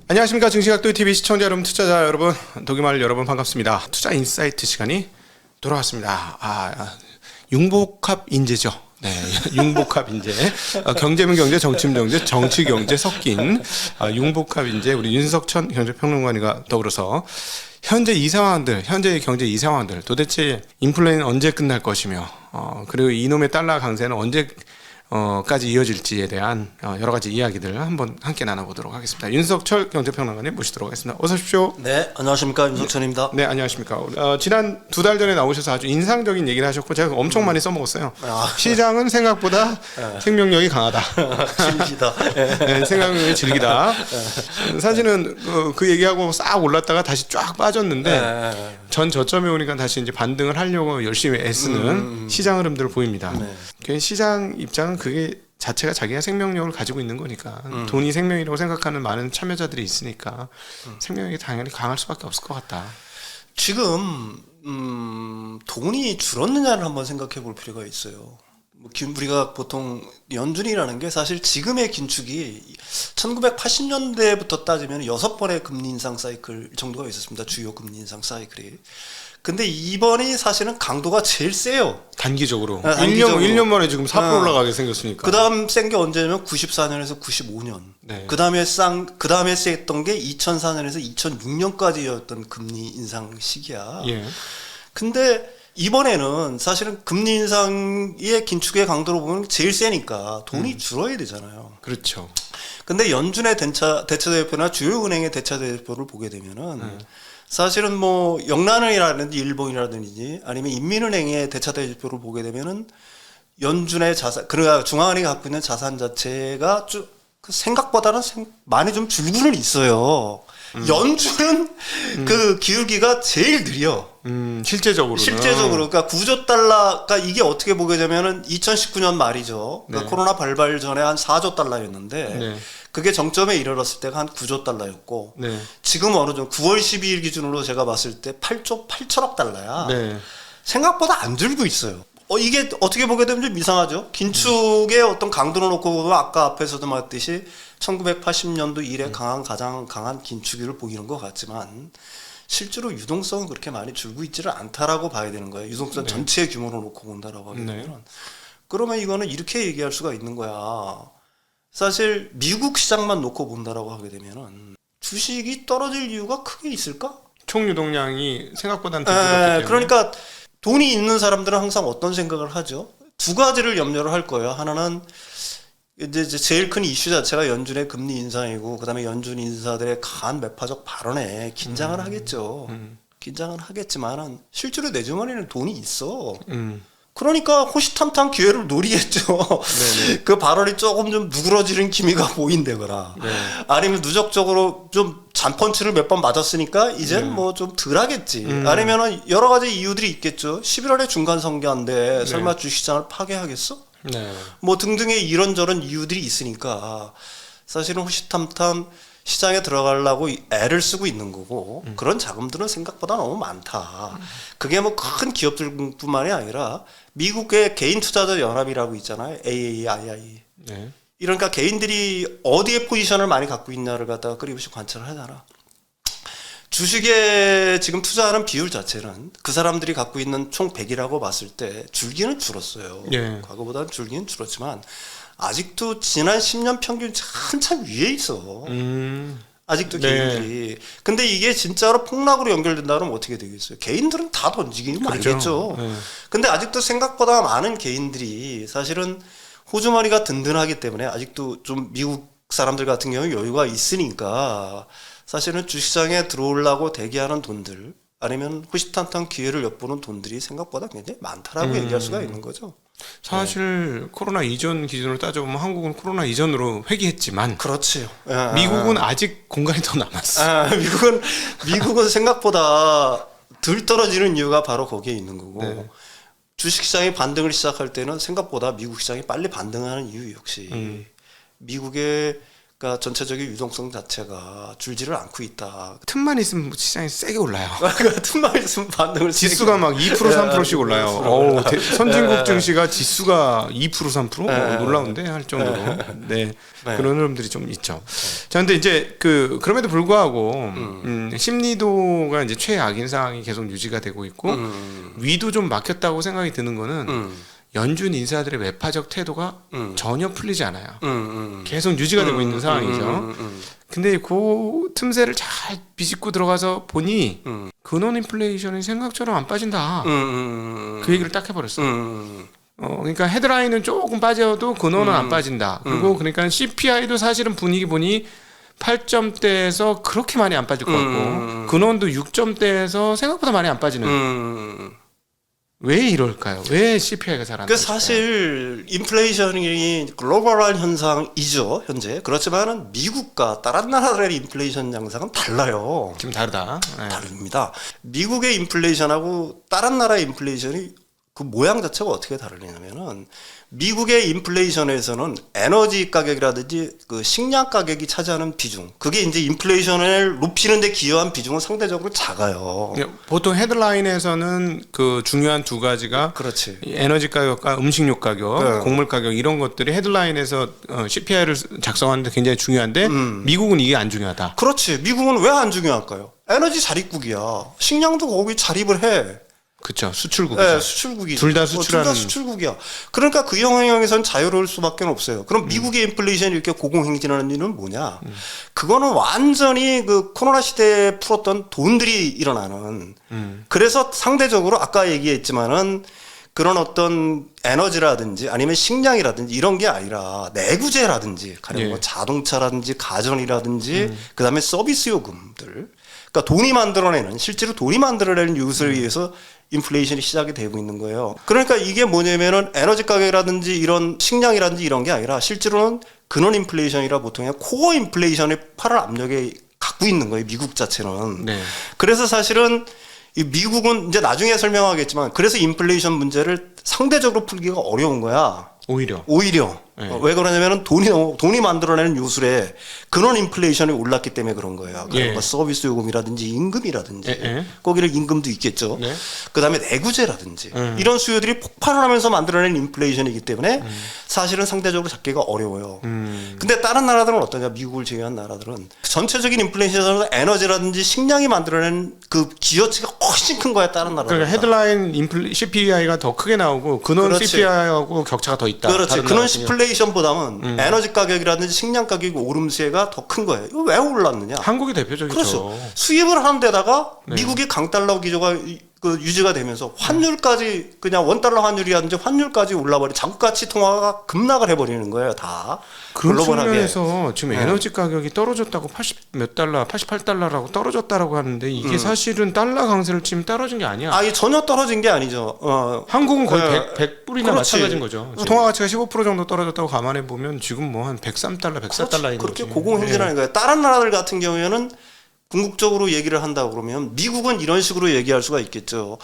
안녕하십니까. 증시각도TV 시청자 여러분, 투자자 여러분, 독일말 여러분 반갑습니다. 투자 인사이트 시간이 돌아왔습니다. 융복합 인재죠. 네, 융복합 인재. 경제면 경제, 정치면 정제, 정치 경제 섞인 융복합 인재 우리 윤석천 경제평론가님과 더불어서 현재 이 상황들, 현재의 경제 이 상황들, 도대체 인플레는 언제 끝날 것이며, 그리고 이놈의 달러 강세는 언제까지 이어질지에 대한 여러 가지 이야기들 한번 함께 나눠보도록 하겠습니다. 윤석철 경제평론가님 모시도록 하겠습니다. 어서 오십시오. 네, 안녕하십니까. 윤석철입니다. 네, 안녕하십니까. 지난 2달 전에 나오셔서 아주 인상적인 얘기를 하셨고 제가 엄청 많이 써먹었어요. 시장은 생각보다 생명력이 강하다. 질기다. 네, 생각력이 질기다. 사실은 그 얘기하고 싹 올랐다가 다시 쫙 빠졌는데 전 저점에 오니까 다시 이제 반등을 하려고 열심히 애쓰는 시장 흐름들을 보입니다. 시장 입장은 그게 자체가 자기가 생명력을 가지고 있는 거니까 돈이 생명이라고 생각하는 많은 참여자들이 있으니까 생명력이 당연히 강할 수밖에 없을 것 같다. 지금 돈이 줄었느냐를 한번 생각해 볼 필요가 있어요. 우리가 보통 연준이라는 게 사실 지금의 긴축이 1980년대부터 따지면 6번의 금리 인상 사이클 정도가 있었습니다. 주요 금리 인상 사이클이. 근데 이번이 사실은 강도가 제일 세요. 단기적으로. 단기적으로. 1년 만에 지금 4% 올라가게 생겼으니까. 그 다음 센 게 언제냐면 94년에서 95년. 네. 그 다음에 셌던 게 2004년에서 2006년까지였던 금리 인상 시기야. 예. 근데 이번에는 사실은 금리 인상의 긴축의 강도로 보면 제일 세니까 돈이 줄어야 되잖아요. 그렇죠. 근데 연준의 대차대표나 주요 은행의 대차대표를 보게 되면은 사실은 뭐 영란은이라든지 일본이라든지 아니면 인민은행의 대차대표를 보게 되면은 연준의 자산, 그러니까 중앙은행이 갖고 있는 자산 자체가 생각보다는 많이 좀 줄고는 있어요. 연준은 그 기울기가 제일 느려. 실제적으로는. 그러니까 9조 달러가 이게 어떻게 보게 되면은 2019년 말이죠. 그러니까 코로나 발발 전에 한 4조 달러였는데 네. 그게 정점에 이르렀을 때가 한 9조 달러였고 네. 지금 어느 정도 9월 12일 기준으로 제가 봤을 때 8조 8천억 달러야. 네. 생각보다 생각보다 안 줄고 있어요. 이게 어떻게 보게 되면 좀 이상하죠. 긴축의 어떤 강도를 놓고 보면 아까 앞에서도 말했듯이 1980년도 이래 가장 강한 긴축을 보이는 것 같지만 실제로 유동성은 그렇게 많이 줄고 있지를 않다라고 봐야 되는 거예요. 유동성 전체의 규모로 놓고 본다라고 하게 되면. 그러면 이거는 이렇게 얘기할 수가 있는 거야. 사실 미국 시장만 놓고 본다라고 하게 되면은 주식이 떨어질 이유가 크게 있을까? 총 유동량이 생각보다는 더 줄었기 때문에. 그러니까 돈이 있는 사람들은 항상 어떤 생각을 하죠? 두 가지를 염려를 할 거예요. 하나는 이제 제일 큰 이슈 자체가 연준의 금리 인상이고, 그다음에 연준 인사들의 강한 매파적 발언에 긴장을 하겠죠. 긴장은 하겠지만은 실제로 내 주머니에는 돈이 있어. 그러니까 호시탐탐 기회를 노리겠죠. 그 발언이 조금 좀 누그러지는 기미가 보인다거나, 아니면 누적적으로 좀 잔펀치를 몇 번 맞았으니까 이제는 뭐 좀 덜 하겠지. 아니면은 여러 가지 이유들이 있겠죠. 11월에 중간 선거인데 설마 주식시장을 파괴하겠어? 뭐 등등의 이런저런 이유들이 있으니까 사실은 호시탐탐 시장에 들어가려고 애를 쓰고 있는 거고, 그런 자금들은 생각보다 너무 많다. 그게 뭐 큰 기업들뿐만이 아니라 미국의 개인 투자자 연합이라고 있잖아요. AAII. 이러니까 개인들이 어디에 포지션을 많이 갖고 있냐를 갖다가 끊임없이 관찰을 하잖아. 주식에 지금 투자하는 비율 자체는 그 사람들이 갖고 있는 총 100이라고 봤을 때 줄기는 줄었어요. 과거보다는 줄기는 줄었지만 아직도 지난 10년 평균 한참 위에 있어. 아직도 개인들이. 근데 이게 진짜로 폭락으로 연결된다 그러면 어떻게 되겠어요? 개인들은 다 던지기는 말겠죠. 근데 아직도 생각보다 많은 개인들이 사실은 호주머니가 든든하기 때문에 아직도 좀 미국 사람들 같은 경우 여유가 있으니까 사실은 주식시장에 들어오려고 대기하는 돈들, 아니면 호시탐탐 기회를 엿보는 돈들이 생각보다 굉장히 많다라고 얘기할 수가 있는 거죠. 사실 코로나 이전 기준으로 따져보면 한국은 코로나 이전으로 회귀했지만, 그렇지요. 미국은 아직 공간이 더 남았어. 미국은 생각보다 덜 떨어지는 이유가 바로 거기에 있는 거고, 주식시장이 반등을 시작할 때는 생각보다 미국 시장이 빨리 반등하는 이유 역시 미국의 그러니까 전체적인 유동성 자체가 줄지를 않고 있다. 틈만 있으면 시장이 세게 올라요. 그 틈만 있으면 반등을 지수가 막 2% 3%씩 올라요. 어우, 선진국 증시가 지수가 2% 3% 놀라운데 할 정도로. 네. 그런 흐름들이 좀 있죠. 자, 근데 이제 그럼에도 불구하고 심리도가 이제 최악인 상황이 계속 유지가 되고 있고 위도 좀 막혔다고 생각이 드는 거는 연준 인사들의 외파적 태도가 전혀 풀리지 않아요. 계속 유지가 되고 있는 상황이죠. 근데 그 틈새를 잘 비집고 들어가서 보니 근원 인플레이션이 생각처럼 안 빠진다. 그 얘기를 딱 해버렸어. 그러니까 헤드라인은 조금 빠져도 근원은 안 빠진다. 그리고 그러니까 CPI도 사실은 분위기 보니 8점대에서 그렇게 많이 안 빠질 것 같고 근원도 6점대에서 생각보다 많이 안 빠지는. 왜 이럴까요? 왜 CPI가 잘 안? 그 사실 인플레이션이 글로벌한 현상이죠 현재. 그렇지만은 미국과 다른 나라들의 인플레이션 양상은 달라요. 지금 다르다. 네. 다릅니다. 미국의 인플레이션하고 다른 나라의 인플레이션이 그 모양 자체가 어떻게 다르냐면은 미국의 인플레이션에서는 에너지 가격이라든지 그 식량 가격이 차지하는 비중, 그게 이제 인플레이션을 높이는 데 기여한 비중은 상대적으로 작아요. 보통 헤드라인에서는 그 중요한 두 가지가 그렇지. 에너지 가격과 음식료 가격, 네. 곡물 가격 이런 것들이 헤드라인에서 CPI를 작성하는데 굉장히 중요한데 미국은 이게 안 중요하다. 그렇지. 미국은 왜 안 중요할까요? 에너지 자립국이야. 식량도 거기 자립을 해. 그렇죠. 수출국이죠. 네, 수출국이죠. 둘 다 수출하는. 둘 다 수출국이야. 그러니까 그 영향에선 자유로울 수밖에 없어요. 그럼 미국의 인플레이션이 이렇게 고공행진하는 이유는 뭐냐? 그거는 완전히 그 코로나 시대에 풀었던 돈들이 일어나는. 그래서 상대적으로 아까 얘기했지만은 그런 어떤 에너지라든지 아니면 식량이라든지 이런 게 아니라 내구재라든지 가령 뭐 자동차라든지 가전이라든지 그다음에 서비스 요금들. 그러니까 돈이 만들어내는 실제로 돈이 만들어내는 요소에 의해서 인플레이션이 시작이 되고 있는 거예요. 그러니까 이게 뭐냐면은 에너지 가격이라든지 이런 식량이라든지 이런 게 아니라 실제로는 근원 인플레이션이라 보통 코어 인플레이션의 팔을 압력에 갖고 있는 거예요. 미국 자체는. 네. 그래서 사실은 이 미국은 이제 나중에 설명하겠지만 그래서 인플레이션 문제를 상대적으로 풀기가 어려운 거야. 오히려. 네. 왜 그러냐면은 돈이 만들어내는 요술에 근원 인플레이션이 올랐기 때문에 그런 거예요. 그러니까 뭐 서비스 요금이라든지 임금이라든지 거기를 임금도 있겠죠. 네. 그다음에 내구재라든지 이런 수요들이 폭발을 하면서 만들어낸 인플레이션이기 때문에 사실은 상대적으로 잡기가 어려워요. 근데 다른 나라들은 어떠냐? 미국을 제외한 나라들은 전체적인 인플레이션에서 에너지라든지 식량이 만들어낸 그 기여치가 훨씬 큰 거야. 다른 나라들. 그러니까 헤드라인 CPI가 더 크게 나오고 근원 그렇지. CPI하고 격차가 더 있다. 그렇지. 근원 인플레이션보다는 에너지 가격이라든지 식량 가격이 오름세가 더 큰 거예요. 이거 왜 올랐느냐? 한국이 대표적이죠. 그렇죠. 수입을 하는 데다가 미국의 강달러 기조가 유지가 되면서 환율까지 그냥 원달러 환율이라든지 환율까지 올라버리 자국 가치 통화가 급락을 해버리는 거예요. 다. 그런 글로벌하게. 측면에서 지금 에너지 가격이 떨어졌다고 80 몇 달러, 88달러라고 떨어졌다라고 하는데 이게 사실은 달러 강세를 치면 떨어진 게 아니야. 이 전혀 떨어진 게 아니죠. 한국은 거의 100불이나 그렇지. 마찬가지인 거죠. 통화 가치가 15% 정도 떨어졌다고 감안해 보면 지금 뭐 한 103달러, 104달러인 그렇게 거지. 고공행진하는 거예요. 다른 나라들 같은 경우에는 궁극적으로 얘기를 한다 그러면 미국은 이런 식으로 얘기할 수가 있겠죠.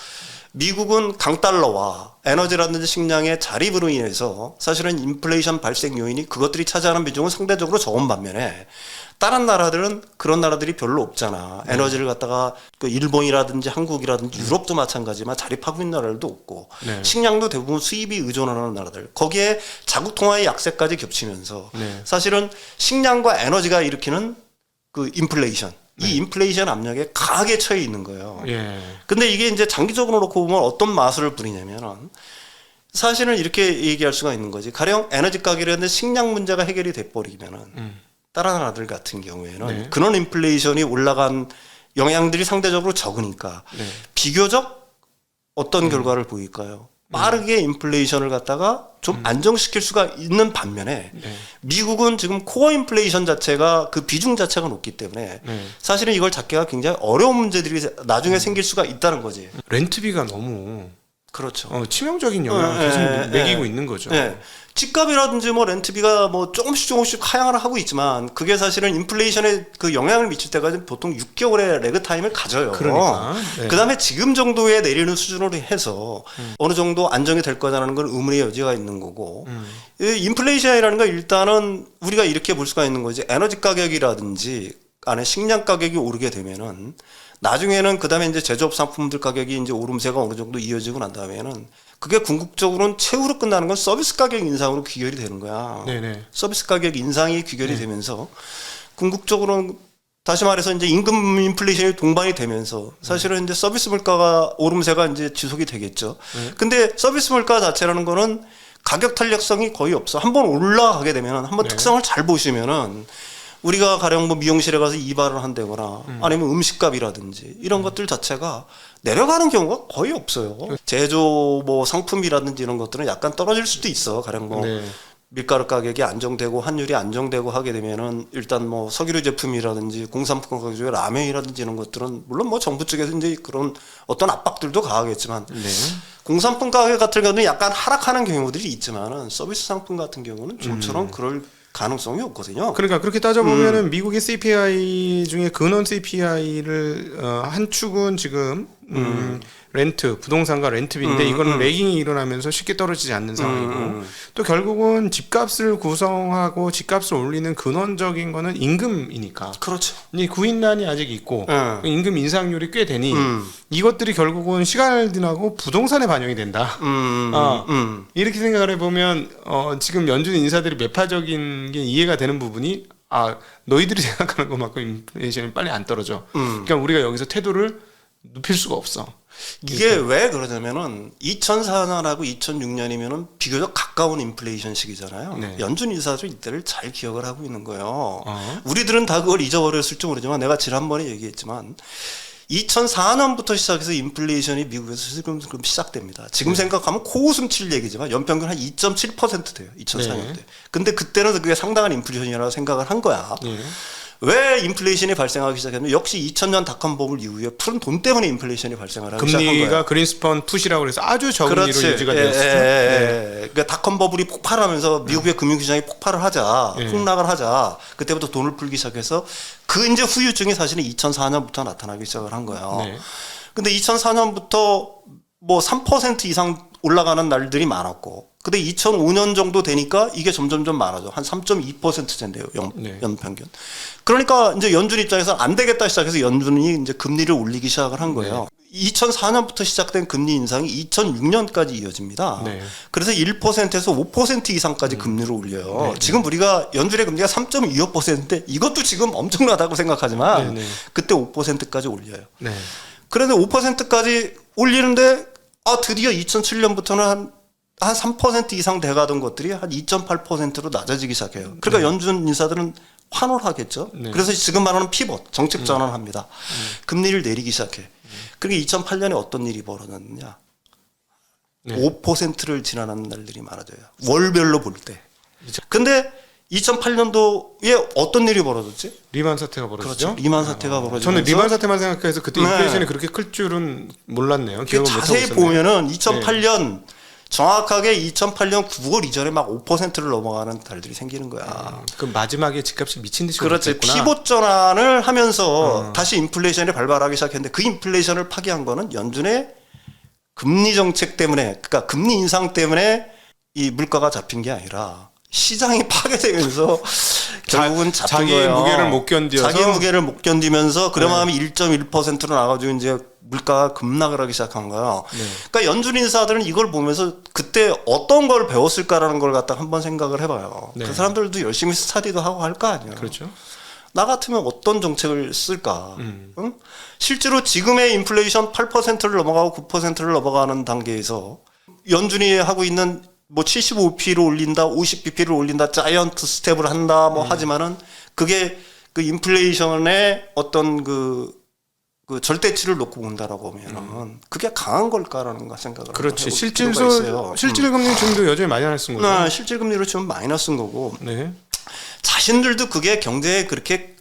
미국은 강달러와 에너지라든지 식량의 자립으로 인해서 사실은 인플레이션 발생 요인이 그것들이 차지하는 비중은 상대적으로 적은 반면에 다른 나라들은 그런 나라들이 별로 없잖아. 에너지를 갖다가 그 일본이라든지 한국이라든지 유럽도 마찬가지지만 자립하고 있는 나라들도 없고 식량도 대부분 수입이 의존하는 나라들. 거기에 자국 통화의 약세까지 겹치면서 사실은 식량과 에너지가 일으키는 그 인플레이션. 이 인플레이션 압력에 강하게 처해 있는 거예요. 근데 이게 이제 장기적으로 놓고 보면 어떤 마술을 부리냐면은 사실은 이렇게 얘기할 수가 있는 거지. 가령 에너지 가격이라든지 식량 문제가 해결이 돼버리면은 다른 나라들 같은 경우에는 근원 인플레이션이 올라간 영향들이 상대적으로 적으니까 비교적 어떤 결과를 보일까요? 빠르게 인플레이션을 갖다가 좀 안정시킬 수가 있는 반면에 미국은 지금 코어 인플레이션 자체가 그 비중 자체가 높기 때문에 사실은 이걸 잡기가 굉장히 어려운 문제들이 나중에 생길 수가 있다는 거지. 렌트비가 너무 그렇죠. 치명적인 영향을 계속 매기고 있는 거죠. 네. 집값이라든지 뭐 렌트비가 뭐 조금씩 하향을 하고 있지만 그게 사실은 인플레이션에 그 영향을 미칠 때까지 보통 6개월의 레그 타임을 가져요. 그러니까. 네. 그다음에 지금 정도의 내리는 수준으로 해서 어느 정도 안정이 될 거라는 건 의문의 여지가 있는 거고 이 인플레이션이라는 건 일단은 우리가 이렇게 볼 수가 있는 거지. 에너지 가격이라든지 안에 식량 가격이 오르게 되면은 나중에는 그다음에 이제 제조업 상품들 가격이 이제 오름세가 어느 정도 이어지고 난 다음에는 그게 궁극적으로는 최후로 끝나는 건 서비스 가격 인상으로 귀결이 되는 거야. 네네. 서비스 가격 인상이 귀결이 되면서 궁극적으로는 다시 말해서 이제 임금 인플레이션이 동반이 되면서 사실은 이제 서비스 물가가 오름세가 이제 지속이 되겠죠. 근데 서비스 물가 자체라는 거는 가격 탄력성이 거의 없어. 한번 올라가게 되면 한번 특성을 잘 보시면은 우리가 가령 뭐 미용실에 가서 이발을 한다거나 아니면 음식값이라든지 이런 것들 자체가 내려가는 경우가 거의 없어요. 제조 뭐 상품이라든지 이런 것들은 약간 떨어질 수도 있어. 가령 뭐 밀가루 가격이 안정되고 환율이 안정되고 하게 되면은 일단 뭐 석유류 제품이라든지 공산품 가격 중에 라면이라든지 이런 것들은 물론 뭐 정부 쪽에서 이제 그런 어떤 압박들도 가하겠지만 공산품 가격 같은 경우는 약간 하락하는 경우들이 있지만은 서비스 상품 같은 경우는 좀처럼 그럴 가능성이 없거든요. 그러니까 그렇게 따져보면은 미국의 CPI 중에 근원 CPI를 한 축은 지금 렌트, 부동산과 렌트비인데 이거는 레깅이 일어나면서 쉽게 떨어지지 않는 상황이고 또 결국은 집값을 구성하고 집값을 올리는 근원적인 거는 임금이니까. 그렇죠. 이 구인난이 아직 있고 임금 인상률이 꽤 되니 이것들이 결국은 시간을 지나고 부동산에 반영이 된다. 이렇게 생각을 해보면 지금 연준 인사들이 매파적인 게 이해가 되는 부분이 너희들이 생각하는 것만큼 인플레이션이 빨리 안 떨어져. 그러니까 우리가 여기서 태도를 눕힐 수가 없어. 이게 왜 그러냐면은 2004년하고 2006년이면은 비교적 가까운 인플레이션 시기잖아요. 네. 연준 인사도 이때를 잘 기억을 하고 있는 거예요. 우리들은 다 그걸 잊어버렸을지 모르지만 내가 지난번에 얘기했지만 2004년부터 시작해서 인플레이션이 미국에서 슬금 시작됩니다. 지금 생각하면 코웃음 칠 얘기지만 연평균 한 2.7% 돼요. 2004년 때. 근데 그때는 그게 상당한 인플레이션이라고 생각을 한 거야. 왜 인플레이션이 발생하기 시작했냐면 역시 2000년 닷컴 버블 이후에 푸른 돈 때문에 인플레이션이 발생을 하기 시작한 거예요. 금리가 그린스펀 푸시라고 해서 아주 적은 위로 유지가 되었죠. 그러니까 닷컴 버블이 폭발하면서 미국의 금융시장이 폭발을 하자, 폭락을 하자. 그때부터 돈을 풀기 시작해서 그 이제 후유증이 사실은 2004년부터 나타나기 시작을 한 거예요. 근데 2004년부터 뭐 3% 이상 올라가는 날들이 많았고, 근데 2005년 정도 되니까 이게 점점점 많아져. 한 3.2%젠데요, 연평균. 그러니까 이제 연준 입장에서 안 되겠다 시작해서 연준이 이제 금리를 올리기 시작을 한 거예요. 2004년부터 시작된 금리 인상이 2006년까지 이어집니다. 그래서 1%에서 5% 이상까지 금리를 올려요. 지금 우리가 연준의 금리가 3.25%인데 이것도 지금 엄청나다고 생각하지만 그때 5%까지 올려요. 그런데 5%까지 올리는데 드디어 2007년부터는 한 3% 이상 돼가던 것들이 한 2.8%로 낮아지기 시작해요. 그러니까 연준 인사들은 환호를 하겠죠. 그래서 지금 말하는 피벗, 정책 전환을 합니다. 금리를 내리기 시작해. 그러니까 2008년에 어떤 일이 벌어졌느냐. 5%를 지나는 날들이 많아져요. 월별로 볼 때. 근데 2008년도에 어떤 일이 벌어졌지? 리만 사태가 벌어졌죠. 그렇죠. 리만 사태가 벌어지면서 저는 리만 사태만 생각해서 그때 인플레이션이 그렇게 클 줄은 몰랐네요. 기억을 못 하고 자세히 있었네요. 보면은 2008년 정확하게 2008년 9월 이전에 막 5%를 넘어가는 달들이 생기는 거야. 그 마지막에 집값이 미친 듯이 그렇지. 올랐구나. 피봇 전환을 하면서 다시 인플레이션이 발발하기 시작했는데 그 인플레이션을 파괴한 거는 연준의 금리 정책 때문에, 그러니까 금리 인상 때문에 이 물가가 잡힌 게 아니라 시장이 파괴되면서 결국은 잡힌 자기 거예요. 무게를 못 견디어서 자기 무게를 못 견디면서 그러면 1.1%로 나가지고 이제 물가가 급락을 하기 시작한 거예요. 그러니까 연준 인사들은 이걸 보면서 그때 어떤 걸 배웠을까라는 걸 갖다 한번 생각을 해봐요. 그 사람들도 열심히 스터디도 하고 할 거 아니에요. 그렇죠. 나 같으면 어떤 정책을 쓸까? 응? 실제로 지금의 인플레이션 8%를 넘어가고 9%를 넘어가는 단계에서 연준이 하고 있는 뭐 75bp를 올린다, 50bp를 올린다, 자이언트 스텝을 한다, 뭐 하지만은 그게 그 인플레이션의 어떤 그 절대치를 놓고 본다라고 하면은 그게 강한 걸까라는 거 생각을 그렇지. 해볼 필요가 있어요. 실질금리 지금도 여전히 마이너스인 거죠. 실질금리로 치면 마이너스인 거고. 자신들도 그게 경제에 그렇게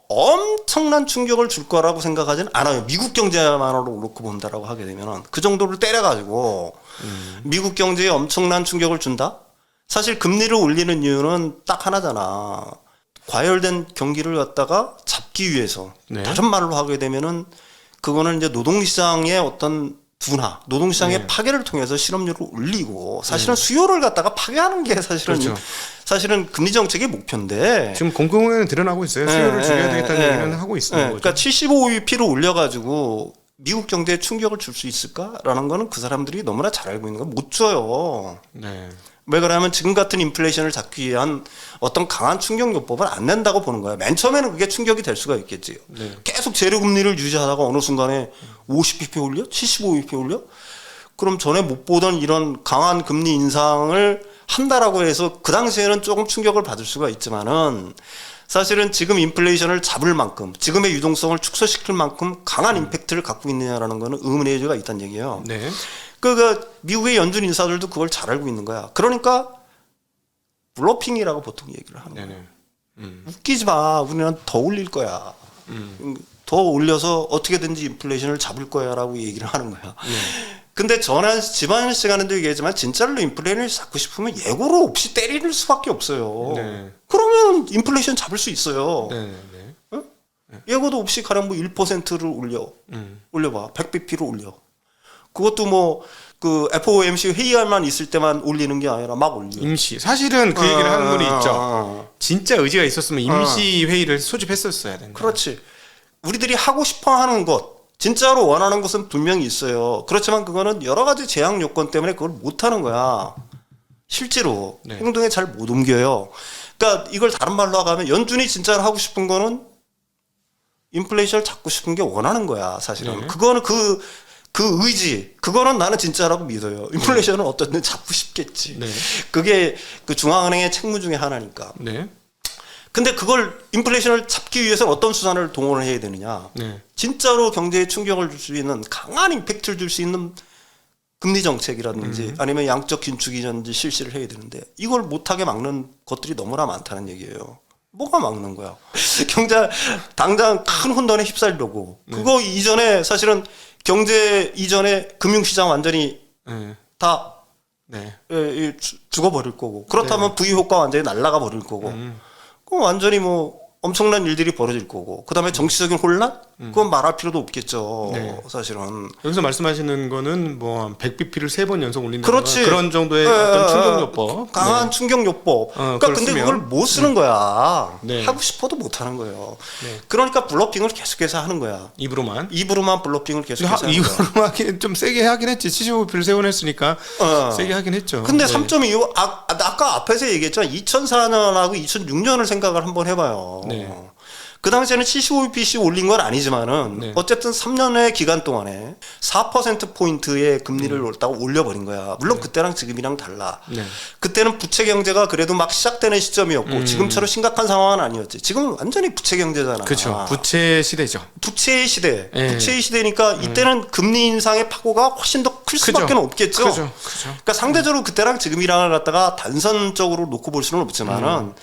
엄청난 충격을 줄 거라고 생각하지는 않아요. 미국 경제만으로 놓고 본다라고 하게 되면은 그 정도를 때려가지고 미국 경제에 엄청난 충격을 준다? 사실 금리를 올리는 이유는 딱 하나잖아. 과열된 경기를 갖다가 잡기 위해서. 네. 다른 말로 하게 되면은 그거는 이제 노동시장의 어떤 둔화, 노동시장의 네. 파괴를 통해서 실업률을 올리고 사실은 수요를 갖다가 파괴하는 게 사실은 그렇죠. 사실은 금리 정책의 목표인데 지금 공공연히 드러나고 있어요. 수요를 줄여야 되겠다는 얘기는 하고 있는 거죠. 그러니까 75bp를 올려가지고 미국 경제에 충격을 줄 수 있을까라는 거는 그 사람들이 너무나 잘 알고 있는 거 못 줘요. 네. 왜 그러냐면 지금 같은 인플레이션을 잡기 위한 어떤 강한 충격 요법은 안 낸다고 보는 거예요. 맨 처음에는 그게 충격이 될 수가 있겠지. 네. 계속 재료 금리를 유지하다가 어느 순간에 50bp 올려? 75bp 올려? 그럼 전에 못 보던 이런 강한 금리 인상을 한다라고 해서 그 당시에는 조금 충격을 받을 수가 있지만은 사실은 지금 인플레이션을 잡을 만큼 지금의 유동성을 축소시킬 만큼 강한 임팩트를 갖고 있느냐라는 거는 의문의 여지가 있다는 얘기예요. 네. 그 미국의 연준 인사들도 그걸 잘 알고 있는 거야. 그러니까 블러핑이라고 보통 얘기를 하는 거야. 네네. 웃기지 마. 우리는 더 올릴 거야. 더 올려서 어떻게든지 인플레이션을 잡을 거야라고 얘기를 하는 거야. 근데 지난 시간에도 얘기했지만 진짜로 인플레이션을 잡고 싶으면 예고로 없이 때리는 수밖에 없어요. 네. 그러면 인플레이션 잡을 수 있어요. 네. 네. 예고도 없이 가령 뭐 1%를 올려봐. 100bp를 올려. 그것도 뭐 그 FOMC 회의만 있을 때만 올리는 게 아니라 막 올려. 임시. 사실은 그 얘기를 하는 분이 있죠. 진짜 의지가 있었으면 임시 회의를 소집했었어야 된다. 그렇지. 우리들이 하고 싶어 하는 것, 진짜로 원하는 것은 분명히 있어요. 그렇지만 그거는 여러 가지 제약 요건 때문에 그걸 못 하는 거야. 실제로 네. 행동에 잘 못 옮겨요. 그러니까 이걸 다른 말로 하면 연준이 진짜로 하고 싶은 거는 인플레이션을 잡고 싶은 게 원하는 거야. 사실은. 네. 그거는 그 의지, 그거는 나는 진짜라고 믿어요. 인플레이션은 어떻든 잡고 싶겠지. 네. 그게 그 중앙은행의 책무 중에 하나니까. 네. 근데 그걸 인플레이션을 잡기 위해서는 어떤 수단을 동원을 해야 되느냐. 네. 진짜로 경제에 충격을 줄 수 있는 강한 임팩트를 줄 수 있는 금리 정책이라든지 아니면 양적 긴축이라든지 실시를 해야 되는데 이걸 못하게 막는 것들이 너무나 많다는 얘기예요. 뭐가 막는 거야? 경제 당장 큰 혼돈에 휩싸려고. 그거 이전에 사실은 경제 이전에 금융시장 완전히 네. 다 네. 죽어버릴 거고. 그렇다면 부유효과 완전히 날아가 버릴 거고. 그럼 완전히 뭐 엄청난 일들이 벌어질 거고. 그다음에 정치적인 혼란? 그건 말할 필요도 없겠죠. 네. 사실은. 여기서 말씀하시는 거는 뭐 100bp를 3번 연속 올린다. 그렇지. 그런 정도의 어떤 충격요법. 강한 충격요법. 그러니까 그걸 근데 쓰면. 그걸 못 쓰는 거야. 네. 하고 싶어도 못 하는 거예요. 네. 그러니까 블러핑을 계속해서 하는 거야. 입으로만. 입으로만 블러핑을 계속해서 하는 거야. 이거로 하긴 좀 세게 하긴 했지. 75bp를 세원했으니까 세게 하긴 했죠. 근데 네. 3.25 아까 앞에서 얘기했지만 2004년하고 2006년을 생각을 한번 해봐요. 네. 그 당시에는 75bp씩 올린 건 아니지만은 네. 어쨌든 3년의 기간 동안에 4%포인트의 금리를 딱 올려버린 거야. 물론 그때랑 지금이랑 달라. 네. 그때는 부채 경제가 그래도 막 시작되는 시점이었고 지금처럼 심각한 상황은 아니었지. 지금은 완전히 부채 경제잖아. 그렇죠. 부채 시대죠. 부채의 시대. 네. 부채의 시대니까 이때는 금리 인상의 파고가 훨씬 더 클 수밖에 없겠죠. 그죠. 그러니까 상대적으로 그때랑 지금이랑을 갖다가 단선적으로 놓고 볼 수는 없지만은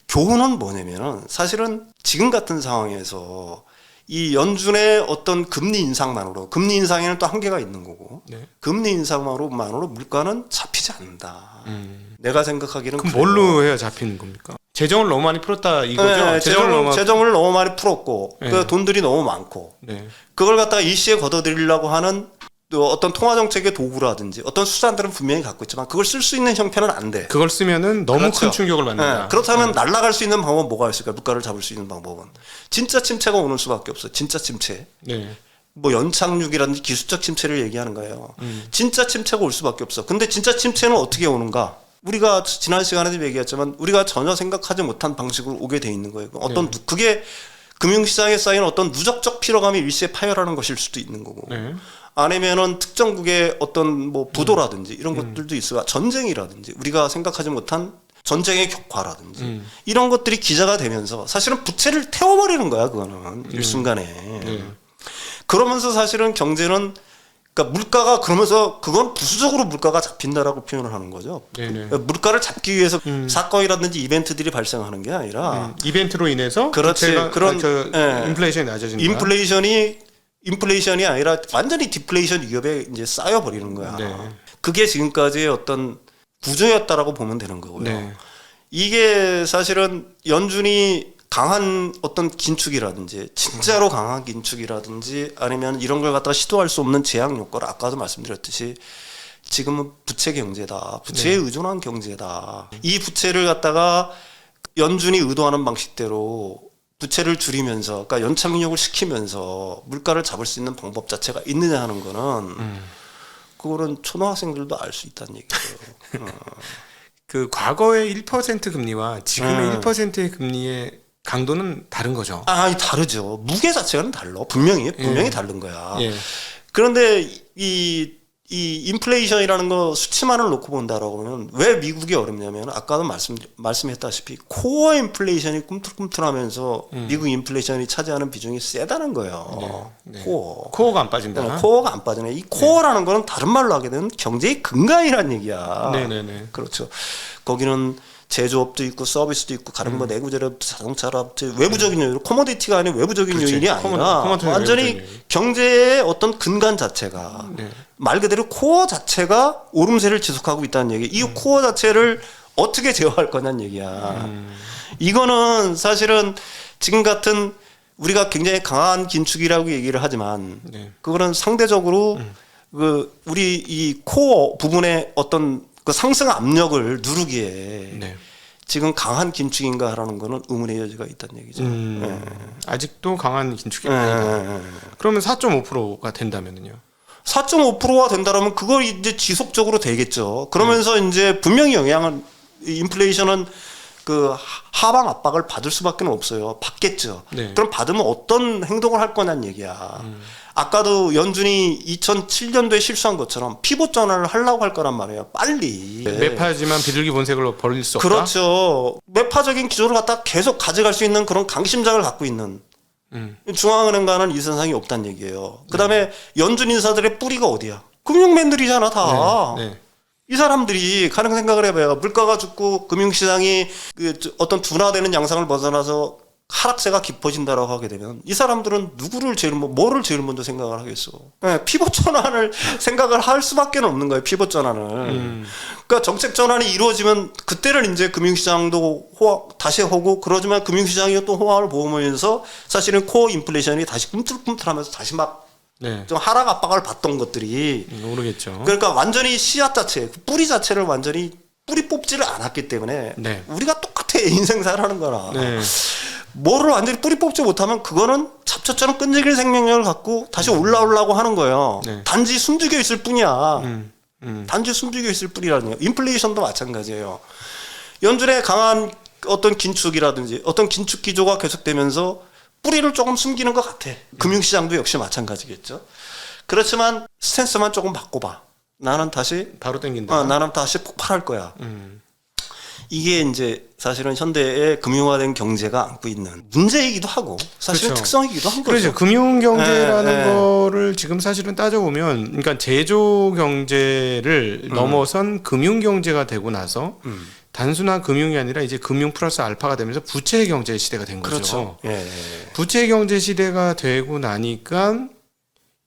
교훈은 뭐냐면은 사실은 지금 같은 상황에서 이 연준의 어떤 금리 인상만으로 금리 인상에는 또 한계가 있는 거고 네. 금리 인상만으로 물가는 잡히지 않는다. 내가 생각하기는 그럼 그래요. 뭘로 해야 잡히는 겁니까? 재정을 너무 많이 풀었다 이거죠. 네, 재정을 너무 많이 풀었고 네. 그 돈들이 너무 많고 네. 그걸 갖다가 일시에 걷어들이려고 하는 또 어떤 통화 정책의 도구라든지 어떤 수단들은 분명히 갖고 있지만 그걸 쓸 수 있는 형태는 안 돼. 그걸 쓰면은 너무 그렇죠. 큰 충격을 받는다. 네, 그렇다면 날아갈 수 있는 방법은 뭐가 있을까? 물가를 잡을 수 있는 방법은 진짜 침체가 오는 수밖에 없어. 진짜 침체. 네. 뭐 연착륙이라든지 기술적 침체를 얘기하는 거예요. 진짜 침체가 올 수밖에 없어. 근데 진짜 침체는 어떻게 오는가? 우리가 지난 시간에도 얘기했지만 우리가 전혀 생각하지 못한 방식으로 오게 돼 있는 거예요. 어떤 그게 금융시장에 쌓인 어떤 누적적 피로감이 일시에 파열하는 것일 수도 있는 거고. 네. 아니면은 특정국의 어떤 뭐 부도라든지 이런 것들도 있어요. 전쟁이라든지 우리가 생각하지 못한 전쟁의 격화라든지 이런 것들이 기자가 되면서 사실은 부채를 태워버리는 거야. 그거는 일순간에. 그러면서 사실은 경제는 그러니까 물가가 그러면서 그건 부수적으로 물가가 잡힌다라고 표현을 하는 거죠. 네네. 물가를 잡기 위해서 사건이라든지 이벤트들이 발생하는 게 아니라 이벤트로 인해서 그렇지. 부채가, 그런 인플레이션이 낮아진다. 인플레이션이 인플레이션이 아니라 완전히 디플레이션 위협에 이제 쌓여버리는 거야. 네. 그게 지금까지의 어떤 구조였다라고 보면 되는 거고요. 네. 이게 사실은 연준이 강한 어떤 긴축이라든지 진짜로 강한 긴축이라든지 아니면 이런 걸 갖다가 시도할 수 없는 제약 요건을 아까도 말씀드렸듯이 지금은 부채 경제다. 부채에 의존한 경제다. 이 부채를 갖다가 연준이 의도하는 방식대로 부채를 줄이면서 그러니까 연착륙을 시키면서 물가를 잡을 수 있는 방법 자체가 있느냐 하는 거는 그거는 초등학생들도 알 수 있다는 얘기죠. 그 과거의 1% 금리와 지금의 1%의 금리의 강도는 다른 거죠. 아니 다르죠. 무게 자체는 달라. 분명히 다른 거야. 예. 그런데 이 인플레이션이라는 거 수치만을 놓고 본다라고 하면 왜 미국이 어렵냐면 아까도 말씀했다시피 코어 인플레이션이 꿈틀꿈틀하면서 미국 인플레이션이 차지하는 비중이 세다는 거예요. 네. 코어가 안 빠진다. 코어가 안 빠지네. 이 코어라는 거는 다른 말로 하게 되면 경제의 근간이라는 얘기야. 네네네. 그렇죠. 거기는 제조업도 있고 서비스도 있고 가령 뭐 내구재료, 자동차업, 외부적인 요인, 코모디티가 아닌 외부적인 그렇지. 요인이 아니라 완전히 외부적인 경제의 어떤 근간 자체가 말 그대로 코어 자체가 오름세를 지속하고 있다는 얘기. 이 코어 자체를 어떻게 제어할 거냐는 얘기야. 이거는 사실은 지금 같은 우리가 굉장히 강한 긴축이라고 얘기를 하지만 그거는 상대적으로 그 우리 이 코어 부분의 어떤 그 상승 압력을 누르기에 지금 강한 긴축인가라는 거는 의문의 여지가 있다는 얘기죠. 아직도 강한 긴축이 아니다. 그러면 4.5%가 된다면요? 4.5%가 된다면 그걸 이제 지속적으로 되겠죠. 그러면서 이제 분명히 영향은 인플레이션은 그 하방 압박을 받을 수밖에 없어요. 받겠죠. 그럼 받으면 어떤 행동을 할 거냐는 얘기야. 아까도 연준이 2007년도에 실수한 것처럼 피봇 전환을 하려고 할 거란 말이에요. 빨리. 매파지만 비둘기 본색으로 버릴 수 없다. 그렇죠. 매파적인 기조를 갖다 계속 가져갈 수 있는 그런 강심장을 갖고 있는 중앙은행과는 이선상이 없다는 얘기예요. 그다음에 연준 인사들의 뿌리가 어디야? 금융맨들이잖아 다. 이 사람들이 가능 생각을 해봐요. 물가가 죽고 금융시장이 그 어떤 둔화되는 양상을 벗어나서 하락세가 깊어진다라고 하게 되면 이 사람들은 뭐를 제일 먼저 생각을 하겠어. 피벗 전환을 생각을 할 수밖에 없는 거예요. 피벗 전환을. 그러니까 정책 전환이 이루어지면 그때는 이제 금융시장도 다시 오고 그러지만 금융시장이 또 호황을 보면서 사실은 코어 인플레이션이 다시 꿈틀꿈틀하면서 다시 막 좀 하락 압박을 받던 것들이 모르겠죠. 그러니까 완전히 씨앗 자체, 뿌리 자체를 완전히 뿌리 뽑지를 않았기 때문에 우리가 똑같아 인생살하는 거라. 뭐를 완전히 뿌리 뽑지 못하면 그거는 잡초처럼 끈질긴 생명력을 갖고 다시 올라오려고 하는 거예요. 단지 숨죽여 있을 뿐이야. 단지 숨죽여 있을 뿐이라는 거예요. 인플레이션도 마찬가지예요. 연준의 강한 어떤 긴축이라든지 어떤 긴축 기조가 계속되면서 뿌리를 조금 숨기는 것 같아. 금융시장도 역시 마찬가지겠죠. 그렇지만 스탠스만 조금 바꿔봐. 나는 다시 바로 땡긴다. 나는 다시 폭발할 거야. 이게 이제 사실은 현대의 금융화된 경제가 안고 있는 문제이기도 하고 사실은 특성이기도 한 거죠. 그렇죠. 금융 경제라는 거를 지금 사실은 따져보면 그러니까 제조 경제를 넘어선 금융 경제가 되고 나서 단순한 금융이 아니라 이제 금융 플러스 알파가 되면서 부채 경제 시대가 된 거죠. 부채 경제 시대가 되고 나니까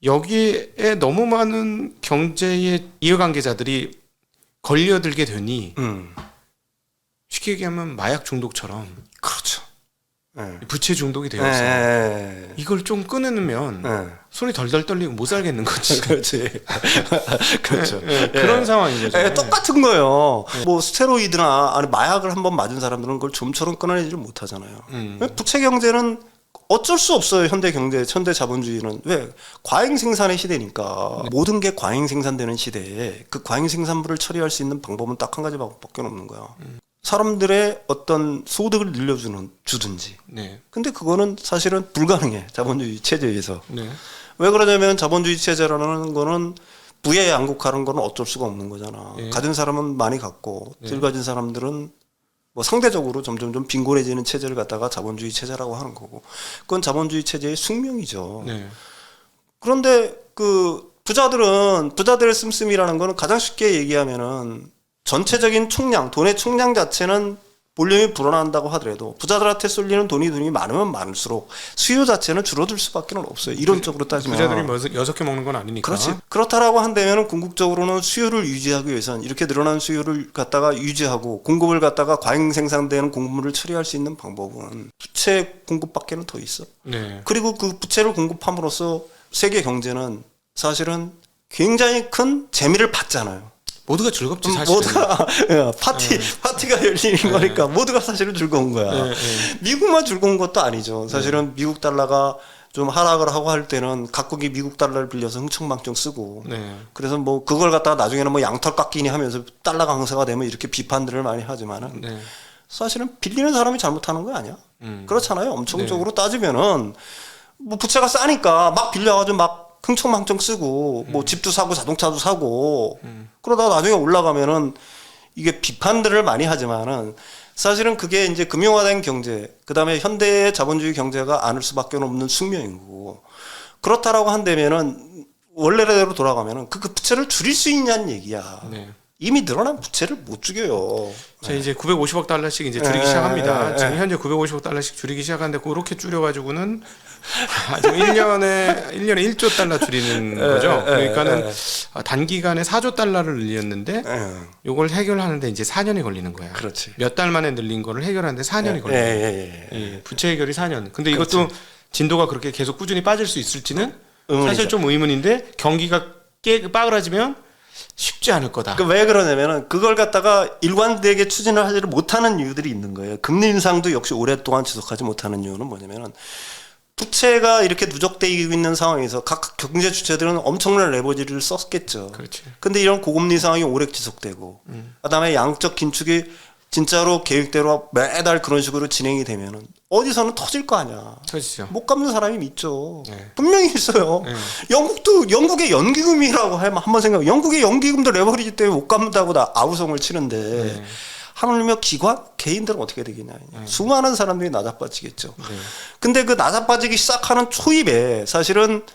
여기에 너무 많은 경제의 이해관계자들이 걸려들게 되니 쉽게 얘기하면 마약 중독처럼 그렇죠. 부채 중독이 되어서 이걸 좀 끊으면 손이 덜덜 떨리고 못 살겠는 거지. 그렇지. 그렇죠. 그런 상황인 거죠. 똑같은 거예요. 뭐 스테로이드나 아니 마약을 한번 맞은 사람들은 그걸 좀처럼 끊어내지를 못하잖아요. 부채 경제는 어쩔 수 없어요. 현대 경제, 현대 자본주의는. 왜? 과잉 생산의 시대니까. 모든 게 과잉 생산되는 시대에 그 과잉 생산물을 처리할 수 있는 방법은 딱 한 가지 방법밖에 없는 거야. 사람들의 어떤 소득을 늘려주든지. 근데 그거는 사실은 불가능해. 자본주의 체제에서. 왜 그러냐면 자본주의 체제라는 거는 부의 양극화라는 거는 어쩔 수가 없는 거잖아. 가진 사람은 많이 갖고 덜 가진 사람들은 뭐 상대적으로 점점 좀 빈곤해지는 체제를 갖다가 자본주의 체제라고 하는 거고. 그건 자본주의 체제의 숙명이죠. 그런데 그 부자들의 씀씀이라는 거는 가장 쉽게 얘기하면은 전체적인 총량, 돈의 총량 자체는 볼륨이 불어난다고 하더라도 부자들한테 쏠리는 돈이 많으면 많을수록 수요 자체는 줄어들 수밖에 없어요. 이론적으로 따지면. 부자들이 6개 먹는 건 아니니까. 그렇지. 그렇다라고 한다면 궁극적으로는 수요를 유지하기 위해서는 이렇게 늘어난 수요를 갖다가 유지하고 공급을 갖다가 과잉 생산되는 공급물을 처리할 수 있는 방법은 부채 공급밖에는 더 있어. 네. 그리고 그 부채를 공급함으로써 세계 경제는 사실은 굉장히 큰 재미를 받잖아요. 모두가 즐겁지 사실. 모두가 파티가 열리는 거니까 모두가 사실은 즐거운 거야. 미국만 즐거운 것도 아니죠. 사실은 미국 달러가 좀 하락을 하고 할 때는 각국이 미국 달러를 빌려서 흥청망청 쓰고 그래서 뭐 그걸 갖다가 나중에는 뭐 양털 깎이니 하면서 달러 강세가 되면 이렇게 비판들을 많이 하지만은 사실은 빌리는 사람이 잘못하는 거 아니야? 그렇잖아요. 엄청적으로 따지면은 뭐 부채가 싸니까 막 빌려가지고 막 흥청망청 쓰고 뭐 집도 사고 자동차도 사고 그러다가 나중에 올라가면은 이게 비판들을 많이 하지만은 사실은 그게 이제 금융화된 경제 그다음에 현대의 자본주의 경제가 안을 수밖에 없는 숙명인 거고 그렇다라고 한다면은 원래대로 돌아가면은 그 부채를 줄일 수 있냐는 얘기야. 이미 늘어난 부채를 못 죽여요. 자, 이제 950억 달러씩 이제 줄이기 시작합니다. 지금 현재 950억 달러씩 줄이기 시작하는데 그렇게 줄여가지고는 지금 1년에 1조 달러 줄이는 거죠. 그러니까는 단기간에 4조 달러를 늘렸는데 요걸 해결하는데 이제 4년이 걸리는 거야. 그렇지. 몇 달 만에 늘린 거를 해결하는데 4년이 걸리는 거야. 부채 해결이 4년. 근데 이것도 진도가 그렇게 계속 꾸준히 빠질 수 있을지는 사실 좀 의문인데 경기가 빠그라지면 쉽지 않을 거다. 왜 그러냐면은 그걸 갖다가 일관되게 추진을 하지를 못하는 이유들이 있는 거예요. 금리 인상도 역시 오랫동안 지속하지 못하는 이유는 뭐냐면은 부채가 이렇게 누적되고 있는 상황에서 각 경제 주체들은 엄청난 레버리지를 썼겠죠. 그렇지. 근데 이런 고금리 상황이 오래 지속되고 그다음에 양적 긴축이 진짜로 계획대로 매달 그런 식으로 진행이 되면은 어디서는 터질 거 아니야. 터지죠. 못 갚는 사람이 있죠. 분명히 있어요. 영국의 연기금이라고 하면 한번 생각해. 영국의 연기금도 레버리지 때문에 못 갚는다고 다 아우성을 치는데 하물며 기관 개인들은 어떻게 되겠냐. 수많은 사람들이 나자빠지겠죠. 근데 그 나자빠지기 시작하는 초입에 사실은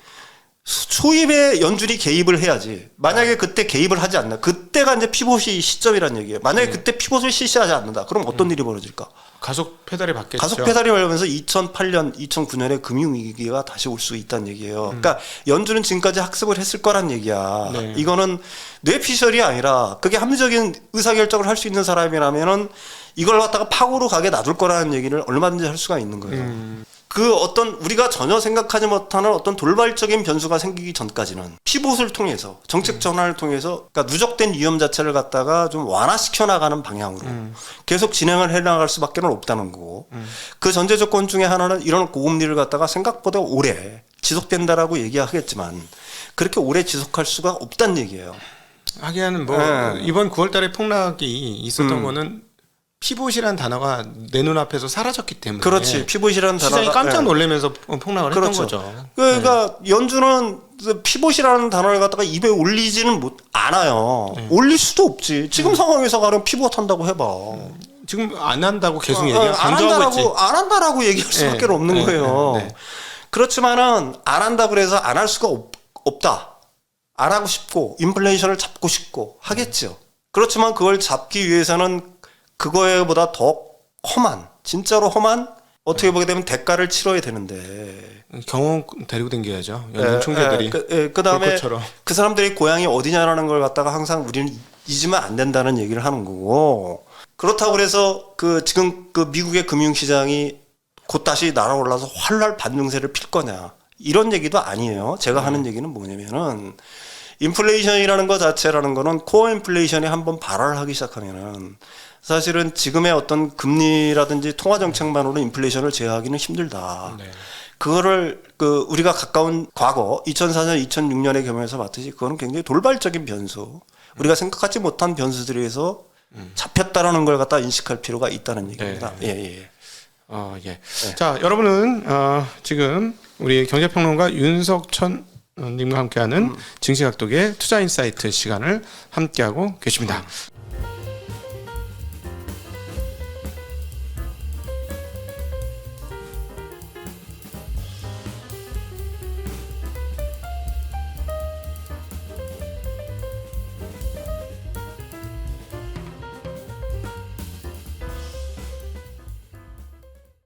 초입에 연준이 개입을 해야지. 만약에 그때 개입을 하지 않나. 그때가 이제 피봇이 시점이란 얘기예요. 만약에 그때 피봇을 실시하지 않는다. 그럼 어떤 일이 벌어질까? 가속 페달이 받겠죠. 가속 페달이 벌면서 2008년, 2009년에 금융위기가 다시 올 수 있다는 얘기예요. 그러니까 연준은 지금까지 학습을 했을 거란 얘기야. 이거는 뇌피셜이 아니라 그게 합리적인 의사결정을 할 수 있는 사람이라면은 이걸 갖다가 파고로 가게 놔둘 거라는 얘기를 얼마든지 할 수가 있는 거예요. 그 어떤 우리가 전혀 생각하지 못하는 어떤 돌발적인 변수가 생기기 전까지는 피봇을 통해서 정책 전환을 통해서 그러니까 누적된 위험 자체를 갖다가 좀 완화시켜 나가는 방향으로 계속 진행을 해 나갈 수밖에 없다는 거고 그 전제 조건 중에 하나는 이런 고금리를 갖다가 생각보다 오래 지속된다라고 얘기하겠지만 그렇게 오래 지속할 수가 없다는 얘기예요. 하기에는 뭐 이번 9월달에 폭락이 있었던 거는 피봇이라는 단어가 내 눈앞에서 사라졌기 때문에 그렇지. 피봇이라는 단어가 시장이 깜짝 놀라면서 폭락을 했던 거죠. 그러니까 연준은 피봇이라는 단어를 갖다가 입에 올리지는 않아요. 올릴 수도 없지. 지금 상황에서 가령 피봇 한다고 해봐. 지금 안 한다고 계속 얘기하고 안 한다라고 얘기할 수밖에 없는 거예요. 그렇지만은 안 한다 그래서 안 할 수가 없다. 안 하고 싶고 인플레이션을 잡고 싶고 하겠죠. 그렇지만 그걸 잡기 위해서는 그거보다 더 험한 진짜로 험한 어떻게 보게 되면 대가를 치러야 되는데 경험 데리고 다녀야죠. 연준 총재들이 그다음에 그 사람들이 고향이 어디냐라는 걸 갖다가 항상 우리는 잊으면 안 된다는 얘기를 하는 거고 그렇다고 그래서 그 지금 그 미국의 금융시장이 곧 다시 날아올라서 활발 반등세를 필 거냐 이런 얘기도 아니에요. 제가 하는 얘기는 뭐냐면은 인플레이션이라는 것 자체라는 거는 코어 인플레이션이 한번 발화를 하기 시작하면은 사실은 지금의 어떤 금리라든지 통화 정책만으로 인플레이션을 제어하기는 힘들다. 그거를 그 우리가 가까운 과거 2004년, 2006년의 경우에서 봤듯이 그거는 굉장히 돌발적인 변수. 우리가 생각하지 못한 변수들에서 잡혔다라는 걸 갖다 인식할 필요가 있다는 얘기입니다. 자, 여러분은 지금 우리 경제평론가 윤석천 님과 함께하는 증시각독의 투자인사이트 시간을 함께하고 계십니다.